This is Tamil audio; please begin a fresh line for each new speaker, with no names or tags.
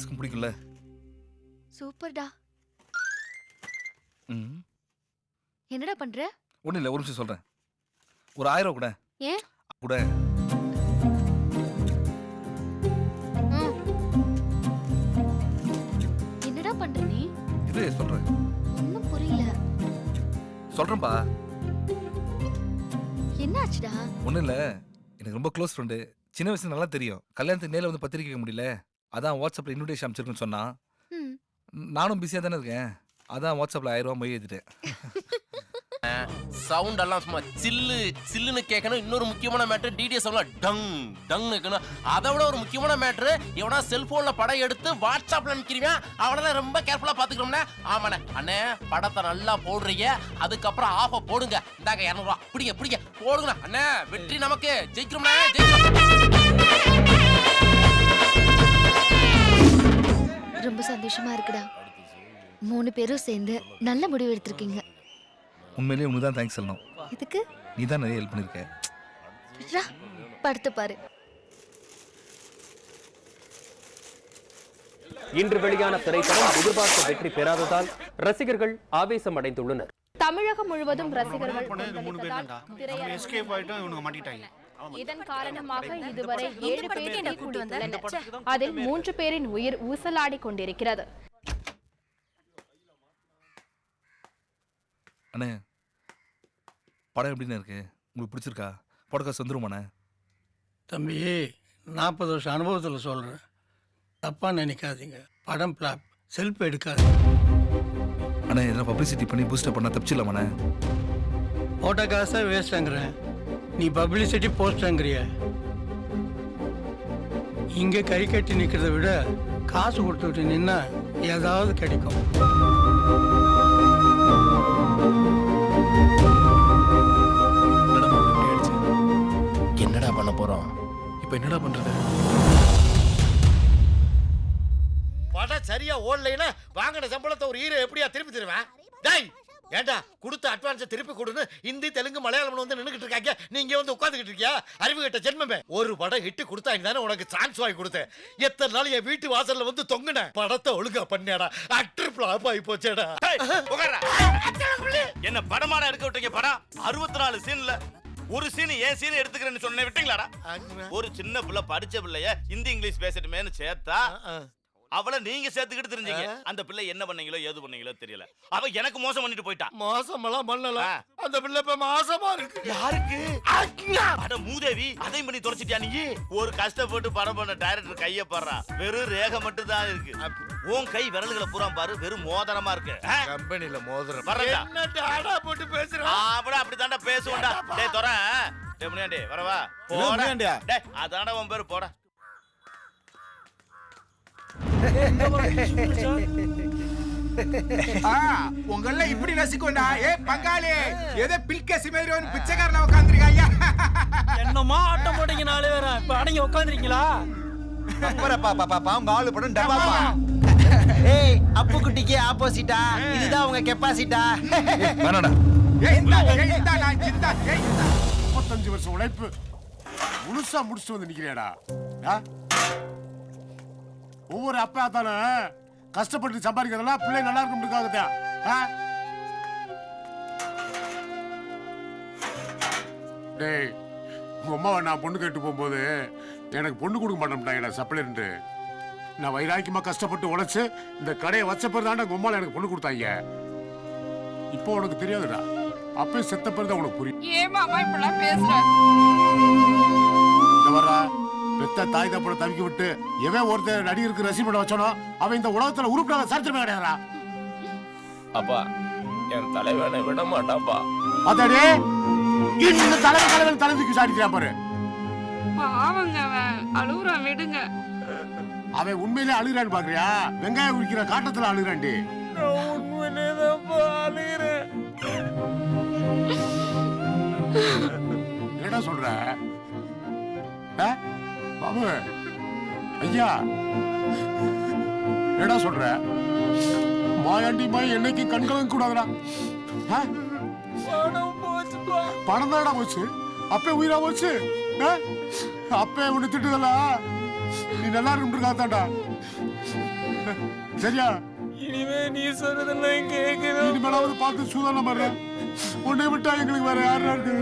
பிடிக்கும்ல.
சூப்பர்டா.
ம்.
என்னடா பண்ற?
ஒண்ணும் இல்ல, ஒரு நிமிஷம் சொல்றேன். ஒரு 1000 கூட.
ஏன்?
கூட.
என்னடா பண்ற நீ?
இது சொல்றேன்.
ஒண்ணும் புரியல.
சொல்றேன்பா.
என்ன ஆச்சுடா?
ஒண்ணும் இல்ல. எனக்கு ரொம்ப க்ளோஸ் ஃப்ரெண்டு. சின்ன வயசுல நல்லா தெரியும். கல்யாணத்துக்கு நேர்ல வந்து பத்திரிக்கை வைக்க முடியல. அதான் வாட்ஸ்அப்ல இன்விடேஷன் அனுப்பிச்சிருக்குன்னு சொன்னா.
ம்.
நானும் பிஸியா தானே இருக்கேன். அதான் வாட்ஸ்அப்ல 1000 ரூபாய் மொய் எழுதிட்டேன்.
சவுண்ட் எல்லாம் சும்மா சில்லு சில்லுன்னு கேட்கணும். இன்னொரு முக்கியமான மேட்டர் டிடிஎஸ் எல்லாம் டங் டங் கேட்கணும். அதை விட ஒரு முக்கியமான மேட்டர், எவனா செல்போன்ல படம் எடுத்து வாட்ஸ்அப்ல அனுப்பிக்கிறீங்க, அவனெல்லாம் ரொம்ப கேர்ஃபுல்லா பாத்துக்கிறோம்னா. ஆமாண்ணே அண்ணே, படத்தை நல்லா போடுறீங்க, அதுக்கப்புறம் ஆஃப போடுங்க, இந்தாங்க 200 ரூபா பிடிங்க பிடிங்க போடுங்க அண்ணே, வெற்றி நமக்கு, ஜெயிக்கிறோம்ண்ணே ஜெயிக்கிறோம்.
ரொம்ப சந்தோஷமா இருக்குடா. 3 பேரும் சேர்ந்து நல்ல முடிவு எடுத்திருக்கீங்க.
உண்மையிலேயே உனக்கு தான் தேங்க்ஸ் சொல்லணும்.
இதுக்கு
நீ தான் நிறைய ஹெல்ப் பண்ணிருக்க.
விட்றா, படுத்து பாரு.
இன்று வெளியான திரைப்படம் எதிர்பார்த்த வெற்றி பெறாததால் ரசிகர்கள் ஆவேசம் அடைந்துள்ளனர்.
தமிழகம் முழுவதும் ரசிகர்கள் இதன் காரணமாக இதுவரை 7 பேர் தீக்குளித்துள்ளனர். அதில் 3 பேரின் உயிர் ஊசலாடி கொண்டிருக்கிறது.
அண்ணே, படம் எப்படின்னு இருக்கு? உங்களுக்கு பிடிச்சிருக்கா? பாட்காஸ்ட் வந்துருமாண்ணே?
தம்பி, 40 வருஷம் அனுபவத்தில் சொல்கிறேன், தப்பாக நினைக்காதீங்க. படம் பிளாப், செல்ஃப் எடுக்காது.
அண்ணே, எதனா பப்ளிசிட்டி பண்ணி பூஸ்டப் பண்ணால் தப்பிச்சிடலாமாண்ணே?
போட்ட காசை வேஸ்ட்டுங்கிறேன், நீ பப்ளிசிட்டி போஸ்ட்டுங்கிறிய. இங்கே கை கட்டி நிற்கிறத விட காசு கொடுத்துட்டு நின்னா ஏதாவது கிடைக்கும்.
என்னடா பண்ண போறோம்?
இப்போ என்னடா பண்றது?
படம் சரியா ஓடலைன்னா வாங்கின சம்பளத்தை ஒரு ஹீரோ எப்படியா திருப்பி தருவேன்? டேய், ஏண்டா கொடுத்த அட்வான்ஸை திருப்பி கொடுன்னு ஹிந்தி தெலுங்கு மலையாளம் வந்து நின்றுகிட்டு இருக்காங்க, நீங்க வந்து உட்காந்துக்கிட்டு இருக்கியா? அறிவு கிட்ட ஜென்மமே. ஒரு படம் ஹிட் கொடுத்தாங்க தானே உனக்கு சான்ஸ் வாங்கி கொடுத்தேன். எத்தனை நாள் என் வீட்டு வாசல்ல வந்து தொங்குன? படத்தை ஒழுங்கா பண்ணியாடா, அக்டர் ஃபிளாப் ஆகி போச்சேடா.
என்ன படமாடா எடுக்க விட்டீங்க? படம் 64 சீன்ல ஒரு சீன் ஏன் சீன் எடுத்துக்கிறேன்னு சொன்ன விட்டீங்களாடா? ஒரு சின்ன பிள்ளை படிச்ச பிள்ளைய ஹிந்தி இங்கிலீஷ் பேசட்டுமேன்னு சேர்த்தா அவளை நீங்க சேர்த்துக்கிட்டு தெரிஞ்சீங்க. அந்த பிள்ளை என்ன பண்ணீங்களோ ஏது பண்ணீங்களோ தெரியல. அவ எனக்கு மோசம் பண்ணிட்டு போயிட்டா.
மோசமெல்லாம் பண்ணல, அந்த பிள்ளை இப்ப மாசமா இருக்கு.
யாருக்கு? அட மூதேவி, அதையும் பண்ணி தொலைச்சிட்டியா நீ? ஒரு கஷ்டப்பட்டு படம் பண்ண டைரக்டர் கைய பாடுறா, வெறும் ரேகை மட்டும் தான் இருக்கு. உன் கை விரல்களை பூரா பாரு, வெறும் மோதிரமா இருக்கு.
கம்பெனில மோதிரம்
என்ன
டாடா போட்டு பேசுற?
அப்படித்தாண்டா பேசுவோம்டா. டேய் தொற, டேய் முனியாண்டி வரவா? போடா டேய், அதான்டா உன் பேரு, போடா.
உங்கள இப்படி ரசிக்கோண்டா. ஏ பங்காளி, ஏதோ பில்கேசி மாதிரி ஒரு பிச்சைக்காரனா உட்கார்ந்திருக்காயா?
என்னமா ஆட்டம் போட்டீங்க 4 பேரா? இப்ப அடங்கி உட்கார்ந்திருக்கீங்களா?
அப்பறப்பா உங்க ஆளு படம் டப்பாப்பா. ஏய், அப்பு குட்டிக்கு ஆப்போசிட்டா, இதுதான் உங்க கெப்பாசிட்டா.
வேணாடா.
ஏய் இந்த நான் சிந்தா. ஏய்
35 வருஷம் உழைப்பு முழுசா முடிச்சுட்டு வந்து நிக்கிறேடா. ஒவ்வொரு அப்பா தானே கஷ்டப்பட்டு சம்பாதிக்கிறதெல்லாம் பிள்ளை நல்லா இருக்கும்ன்றதுக்காகத்தான். டேய், உங்க அம்மாவை நான் பொண்ணு கேட்டு போகும்போது எனக்கு பொண்ணு கொடுக்க மாட்டேன்ட்டாங்கடா சப்ளைன்ட்டு. நான் வைராக்கியமா கஷ்டப்பட்டு உழைச்சு இந்த கடையை வச்ச பிறகு தாண்டா உங்க அம்மாவில் எனக்கு பொண்ணு கொடுத்தாங்க. இப்போ உனக்கு தெரியாதுடா, அப்பயும் செத்த பிறகு தான் உனக்கு புரியும்.
ஏமா அம்மா இப்படிலாம் பேசுற?
இந்த வர்றா பெத்த தாய் தப்பட தவிக்க விட்டு எவன் ஒருத்தர் நடிகருக்கு ரசிகப்பட வச்சானோ அவன் இந்த உலகத்துல உருப்படாத சரித்திரமே கிடையாதுடா.
அப்பா, என் தலைவனை விட மாட்டாப்பா.
அதாடே, இந்த தலைவன் தலைவிக்கு சாடிக்கிறான் பாரு.
பாவங்க, அவன் அழுகுறான், விடுங்க.
அவன் உண்மையிலே அழுகிறான்னு பாக்குறியா? வெங்காயம் உரிக்கிற காட்டத்துல அழுகிறான்டி. என்னடா சொல்ற பாபு? ஐயா, என்னடா சொல்ற? மாயாண்டி மாய் என்னைக்கு கண்கலங்க கூடாதுடா. பணம் தானடா போச்சு, அப்பே உயிரா போச்சு. அப்பே ஒண்ணு திட்டுதல்ல, நீ நல்லா இருக்குன்றா தாண்டா.
சரியா?
இனிமே நீ சொல்றதெல்லாம் கேட்கணும்.
இனிமேலாவது பார்த்து சூதானம் பண்றேன். உன்னை விட்டா எங்களுக்கு வேற யாரா இருக்கு?